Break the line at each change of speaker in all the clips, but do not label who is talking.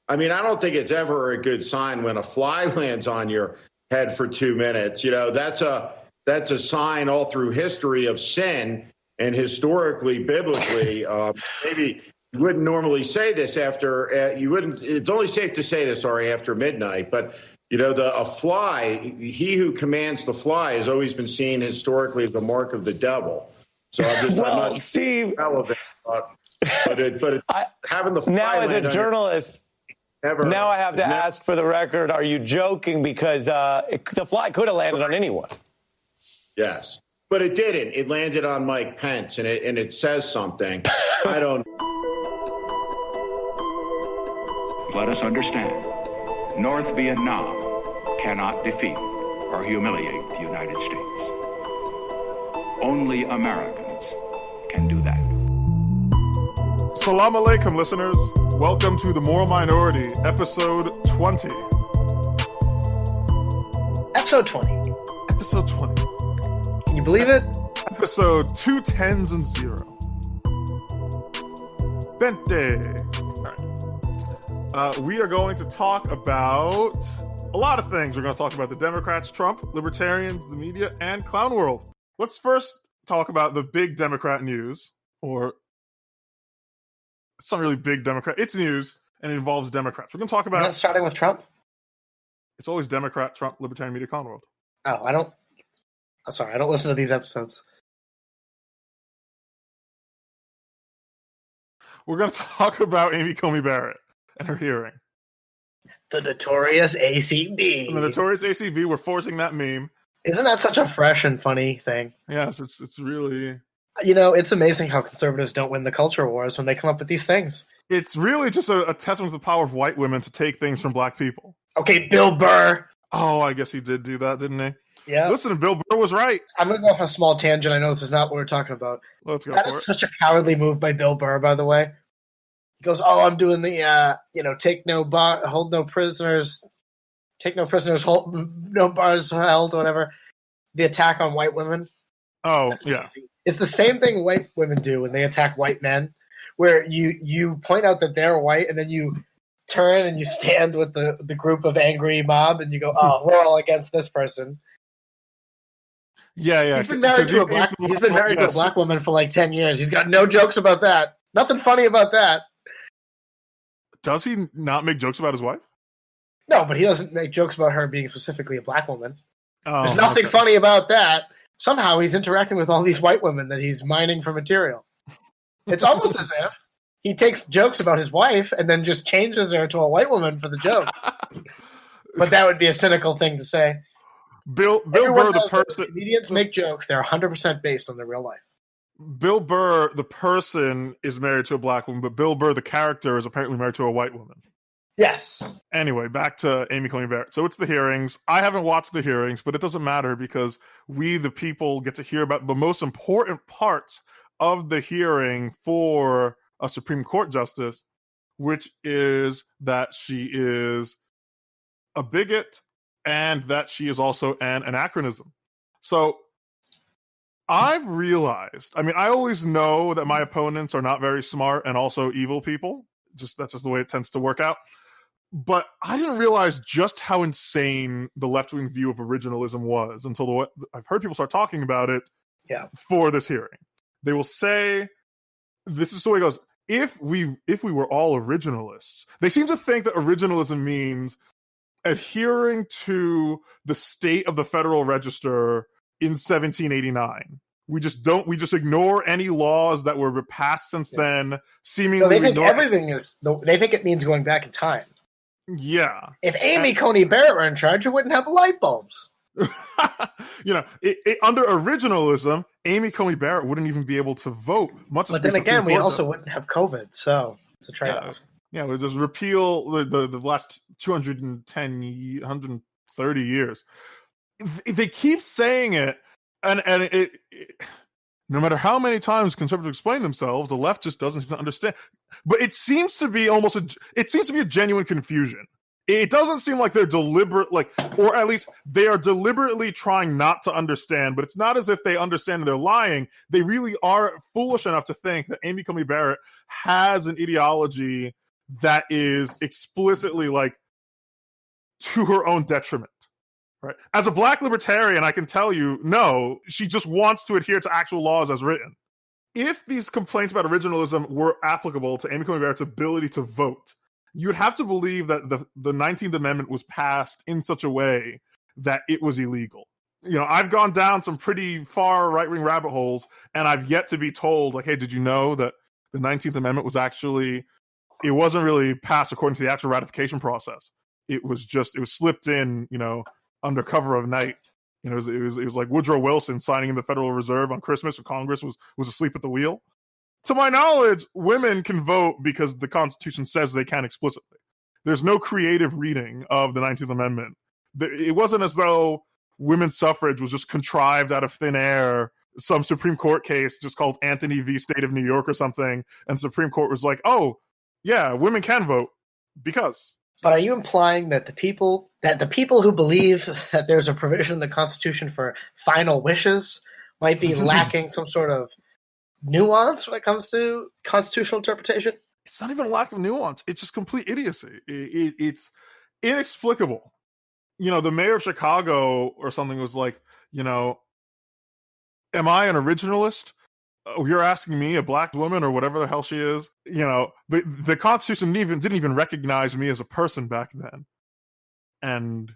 I mean, I don't think it's ever a good sign when a fly lands on your head for 2 minutes. You know, that's a sign all through history of sin, and historically, biblically, maybe you wouldn't normally say this after you wouldn't. It's only safe to say this, after midnight. But you know, a fly, he who commands the fly, has always been seen historically as the mark of the devil. So I'm not
Steve,
relevant, but having the fly
now as a journalist. Now I have to ask for the record, are you joking? Because the fly could have landed on anyone.
Yes, but it didn't. It landed on Mike Pence, and it says something. I don't.
Let us understand, North Vietnam cannot defeat or humiliate the United States. Only Americans can do that.
Salam alaikum, listeners. Welcome to The Moral Minority, episode 20.
Episode 20.
Episode 20.
Can you believe it?
Episode 2 10s and 0. Bente. All right. We are going to talk about a lot of things. We're going to talk about the Democrats, Trump, Libertarians, the media, and Clown World. Let's first talk about the big Democrat news, or it's not really big Democrat. It's news, and it involves Democrats. We're going to talk about...
You're not starting with Trump?
It's always Democrat, Trump, Libertarian, media, Clown World.
Oh, I'm sorry, I don't listen to these episodes.
We're going to talk about Amy Coney Barrett and her hearing.
The notorious ACB.
The notorious ACB, we're forcing that meme.
Isn't that such a fresh and funny thing?
Yes, it's really...
You know, it's amazing how conservatives don't win the culture wars when they come up with these things.
It's really just a testament to the power of white women to take things from black people.
Okay, Bill Burr.
Oh, I guess he did do that, didn't he?
Yeah.
Listen, Bill Burr was right.
I'm going to go off a small tangent. I know this is not what we're talking about.
Let's go
That
for
is
it.
such a cowardly move by Bill Burr, by the way. He goes, I'm doing the, hold no prisoners, take no prisoners, hold no bars held, whatever. The attack on white women.
Oh,
That's
yeah.
easy. It's the same thing white women do when they attack white men, where you point out that they're white, and then you turn and you stand with the group of angry mob, and you go, we're all against this person.
Yeah.
He's been married to a black woman for like 10 years. He's got no jokes about that. Nothing funny about that.
Does he not make jokes about his wife?
No, but he doesn't make jokes about her being specifically a black woman.
Oh,
There's nothing funny about that. Somehow he's interacting with all these white women that he's mining for material. It's almost as if he takes jokes about his wife and then just changes her to a white woman for the joke. But that would be a cynical thing to say.
Bill Burr, the person...
Comedians make jokes. They're 100% based on their real life.
Bill Burr, the person, is married to a black woman, but Bill Burr, the character, is apparently married to a white woman.
Yes.
Anyway, back to Amy Coney Barrett. So it's the hearings. I haven't watched the hearings, but it doesn't matter because we, the people, get to hear about the most important parts of the hearing for a Supreme Court justice, which is that she is a bigot and that she is also an anachronism. So I've realized, I always know that my opponents are not very smart and also evil people. That's just the way it tends to work out. But I didn't realize just how insane the left-wing view of originalism was until I've heard people start talking about it for this hearing. They will say, this is the way it goes, if we were all originalists, they seem to think that originalism means adhering to the state of the Federal Register in 1789. We just ignore any laws that were passed since then, seemingly.
So they think they think it means going back in time.
Yeah.
If Amy Coney Barrett were in charge, we wouldn't have light bulbs.
Under originalism, Amy Coney Barrett wouldn't even be able to vote.
But then again, we also wouldn't have COVID, so it's a trade-off.
Yeah, we just repeal the last 130 years. They keep saying it, and it no matter how many times conservatives explain themselves, the left just doesn't understand. But it seems to be a genuine confusion. It doesn't seem like they're deliberate, or at least they are deliberately trying not to understand, but it's not as if they understand and they're lying. They really are foolish enough to think that Amy Coney Barrett has an ideology that is explicitly like to her own detriment. Right. As a black libertarian, I can tell you, no, she just wants to adhere to actual laws as written. If these complaints about originalism were applicable to Amy Coney Barrett's ability to vote, you'd have to believe that the 19th Amendment was passed in such a way that it was illegal. You know, I've gone down some pretty far right-wing rabbit holes, and I've yet to be told, like, hey, did you know that the 19th Amendment was actually, it wasn't really passed according to the actual ratification process. It was slipped in, you know, under cover of night. You know, it was like Woodrow Wilson signing in the Federal Reserve on Christmas when Congress was asleep at the wheel. To my knowledge, women can vote because the Constitution says they can explicitly. There's no creative reading of the 19th Amendment. It wasn't as though women's suffrage was just contrived out of thin air, some Supreme Court case just called Anthony v. State of New York or something, and Supreme Court was like, oh, yeah, women can vote because.
But are you implying that the people who believe that there's a provision in the Constitution for final wishes might be lacking some sort of nuance when it comes to constitutional interpretation?
It's not even a lack of nuance. It's just complete idiocy. It's inexplicable. You know, the mayor of Chicago or something was like, you know, am I an originalist? Oh, you're asking me, a black woman or whatever the hell she is? You know, the Constitution didn't even recognize me as a person back then. And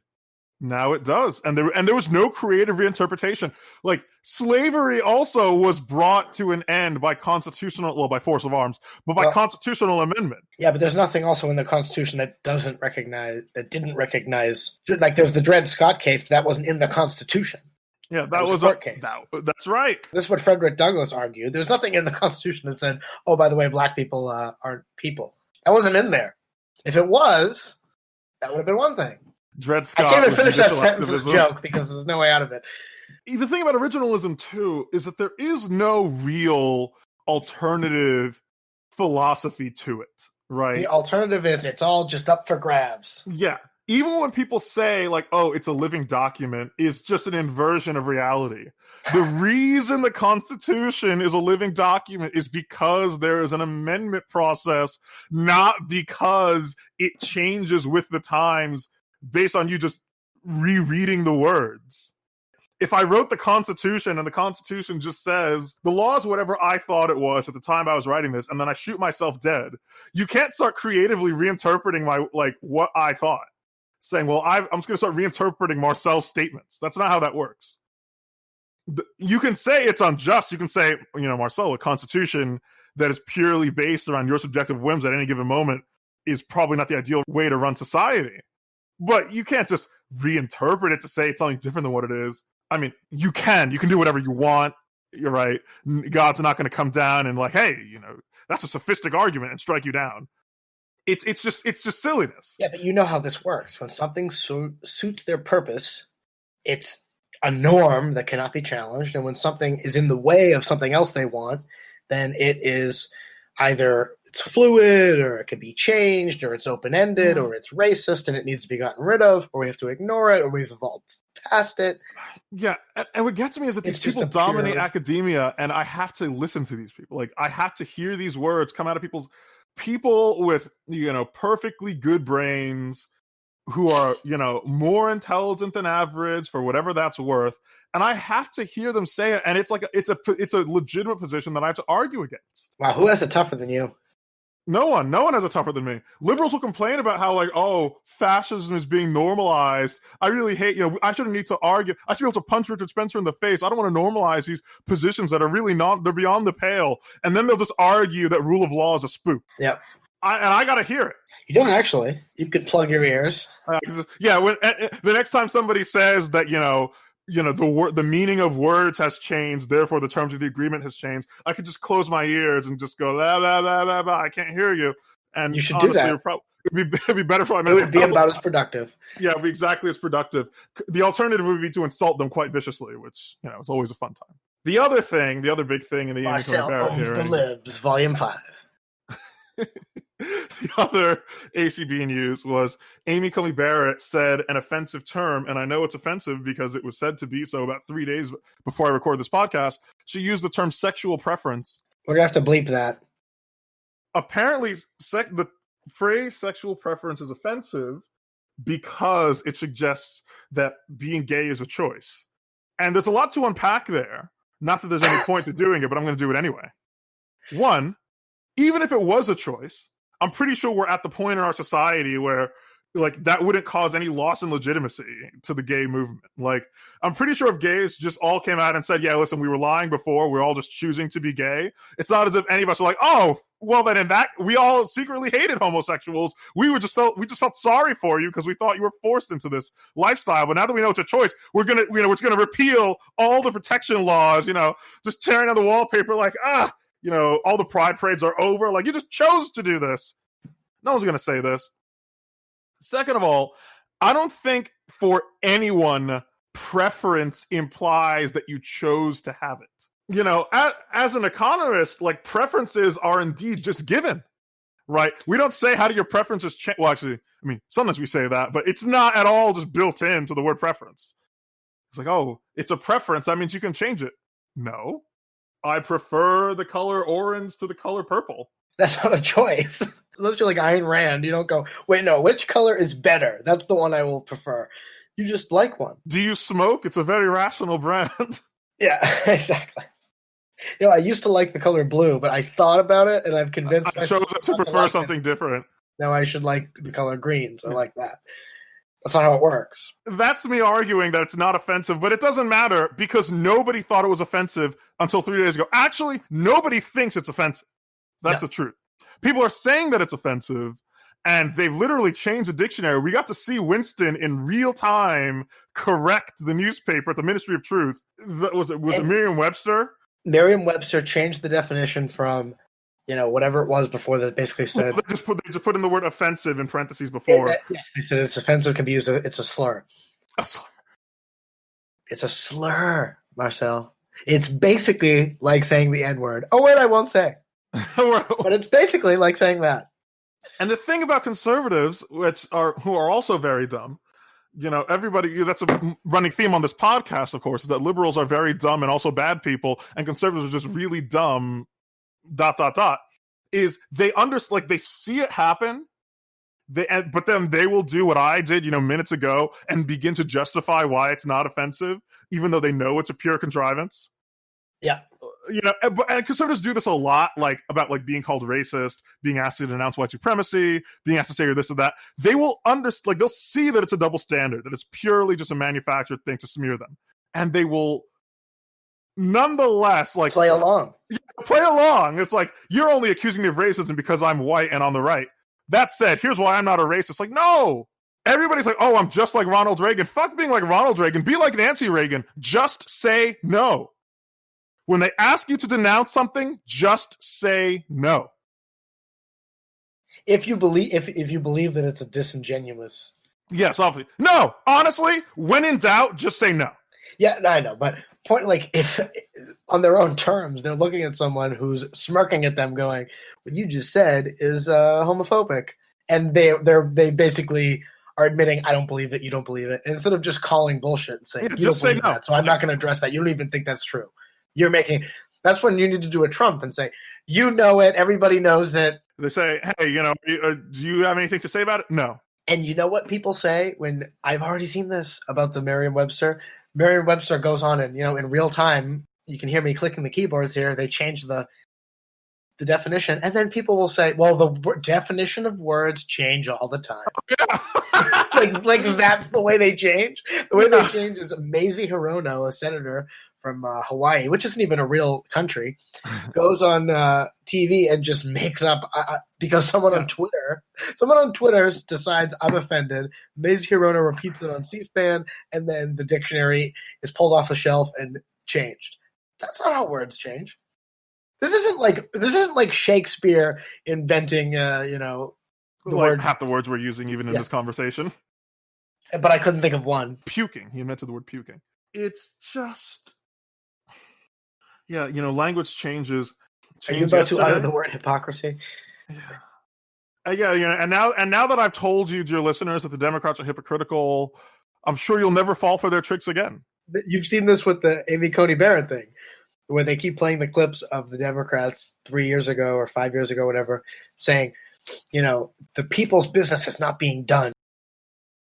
now it does. And there was no creative reinterpretation. Like, slavery also was brought to an end by by force of arms, but by constitutional amendment.
Yeah, but there's nothing also in the Constitution that didn't recognize, like there's the Dred Scott case, but that wasn't in the Constitution.
Yeah, that was a court case. That's right.
This is what Frederick Douglass argued. There's nothing in the Constitution that said, oh, by the way, black people aren't people. That wasn't in there. If it was, that would have been one thing.
Dred Scott.
I can't even finish that sentence as a joke because there's no way out of it.
The thing about originalism, too, is that there is no real alternative philosophy to it, right?
The alternative is it's all just up for grabs.
Yeah. Even when people say, like, oh, it's a living document, is just an inversion of reality. The reason the Constitution is a living document is because there is an amendment process, not because it changes with the times based on you just rereading the words. If I wrote the Constitution and the Constitution just says, the law is whatever I thought it was at the time I was writing this, and then I shoot myself dead, you can't start creatively reinterpreting what I thought. Saying, well, I'm just going to start reinterpreting Marcel's statements. That's not how that works. You can say it's unjust. You can say, you know, Marcel, a constitution that is purely based around your subjective whims at any given moment is probably not the ideal way to run society. But you can't just reinterpret it to say it's something different than what it is. I mean, you can do whatever you want. You're right. God's not going to come down and like, hey, you know, that's a sophistic argument and strike you down. It's just silliness.
Yeah, but you know how this works. When something suits their purpose, it's a norm that cannot be challenged. And when something is in the way of something else they want, then it is either it's fluid or it can be changed or it's open-ended or it's racist and it needs to be gotten rid of or we have to ignore it or we've evolved past it.
Yeah, and what gets me is that these people dominate academia and I have to listen to these people. Like, I have to hear these words come out of people with, you know, perfectly good brains who are, you know, more intelligent than average for whatever that's worth. And I have to hear them say it. And it's like, it's a legitimate position that I have to argue against.
Wow. Who has it tougher than you?
No one has it tougher than me. Liberals will complain about how, like, oh, fascism is being normalized. I really hate, you know, I shouldn't need to argue. I should be able to punch Richard Spencer in the face. I don't want to normalize these positions that are really they're beyond the pale. And then they'll just argue that rule of law is a spook.
Yeah.
And I got to hear it.
You don't actually. You could plug your ears.
Yeah. The next time somebody says that, you know, the meaning of words has changed, therefore the terms of the agreement has changed, I could just close my ears and just go, blah, blah, blah, blah, blah, I can't hear you. And
you should
honestly,
do that.
It'd be better for my
mental health. It would be about as productive.
Yeah, it would be exactly as productive. The alternative would be to insult them quite viciously, which, you know, is always a fun time. The other big thing in the
Marcel owns the libs, Volume 5.
The other ACB news was Amy Coney Barrett said an offensive term, and I know it's offensive because it was said to be so about 3 days before I record this podcast. She used the term sexual preference.
We're going to have to bleep that.
Apparently, phrase sexual preference is offensive because it suggests that being gay is a choice. And there's a lot to unpack there. Not that there's any point to doing it, but I'm going to do it anyway. One, even if it was a choice, I'm pretty sure we're at the point in our society where like that wouldn't cause any loss in legitimacy to the gay movement. Like, I'm pretty sure if gays just all came out and said, yeah, listen, we were lying before, we're all just choosing to be gay. It's not as if any of us are like, oh, well, then in that, we all secretly hated homosexuals. We just felt sorry for you because we thought you were forced into this lifestyle. But now that we know it's a choice, we're gonna repeal all the protection laws, just tearing down the wallpaper like, all the pride parades are over. Like, you just chose to do this. No one's gonna say this. Second of all, I don't think for anyone preference implies that you chose to have it. As an economist, like, preferences are indeed just given, right? We don't say, how do your preferences change? Well, actually, I mean, sometimes we say that, but it's not at all just built into the word preference. It's like, oh, it's a preference. That means you can change it. No, I prefer the color orange to the color purple.
That's not a choice. Unless you're like Ayn Rand, you don't go, wait, no, which color is better? That's the one I will prefer. You just like one.
Do you smoke? It's a very rational brand.
Yeah, exactly. I used to like the color blue, but I thought about it, and I've convinced myself
to prefer something different.
Now I should like the color green, so I like that. That's not how it works.
That's me arguing that it's not offensive, but it doesn't matter because nobody thought it was offensive until 3 days ago. Actually, nobody thinks it's offensive. That's the truth. People are saying that it's offensive, and they've literally changed the dictionary. We got to see Winston in real time correct the newspaper at the Ministry of Truth. Was it Merriam-Webster?
Merriam-Webster changed the definition from, whatever it was before that basically said.
They just put in the word offensive in parentheses before.
Yes, they said it's offensive, can be used. It's a slur.
A slur.
It's a slur, Marcel. It's basically like saying the N-word. Oh, wait, I won't say. But it's basically like saying that.
And the thing about conservatives, who are also very dumb, everybody, that's a running theme on this podcast, of course, is that liberals are very dumb and also bad people, and conservatives are just really dumb, ... is they they see it happen, but then they will do what I did, minutes ago, and begin to justify why it's not offensive, even though they know it's a pure contrivance.
Yeah.
And conservatives do this a lot, about being called racist, being asked to denounce white supremacy, being asked to say this or that. They will they'll see that it's a double standard, that it's purely just a manufactured thing to smear them. And they will nonetheless
play along.
Yeah, play along. It's like, you're only accusing me of racism because I'm white and on the right. That said, here's why I'm not a racist. Like, no. Everybody's like, oh, I'm just like Ronald Reagan. Fuck being like Ronald Reagan. Be like Nancy Reagan. Just say no. When they ask you to denounce something, just say no.
If you believe that it's a disingenuous.
Yes, obviously. No, honestly, when in doubt, just say no.
Yeah, I know, but if on their own terms, they're looking at someone who's smirking at them, going, "What you just said is homophobic," and they basically are admitting, "I don't believe it. You don't believe it," and instead of just calling bullshit and saying, "You don't believe that," so I'm not going to address that. You don't even think that's true. That's when you need to do a Trump and say, you know it, everybody knows it.
They say, hey, do you have anything to say about it? No.
And you know what people say when I've already seen this about the Merriam-Webster? Merriam-Webster goes on and, in real time, you can hear me clicking the keyboards here. They change the definition. And then people will say, well, the definition of words change all the time. Yeah. like that's the way they change. The way they change is Mazie Hirono, a senator from Hawaii, which isn't even a real country, goes on TV and just makes up because someone on Twitter decides I'm offended. Mazie Hirono repeats it on C-SPAN, and then the dictionary is pulled off the shelf and changed. That's not how words change. This isn't like Shakespeare inventing,
word. Half the words we're using even in this conversation.
But I couldn't think of one.
Puking. He invented the word puking. It's just, language changes.
Are you about to utter the word hypocrisy?
Yeah. And now that I've told you, dear listeners, that the Democrats are hypocritical, I'm sure you'll never fall for their tricks again.
You've seen this with the Amy Coney Barrett thing, where they keep playing the clips of the Democrats 3 years ago or 5 years ago, whatever, saying, the people's business is not being done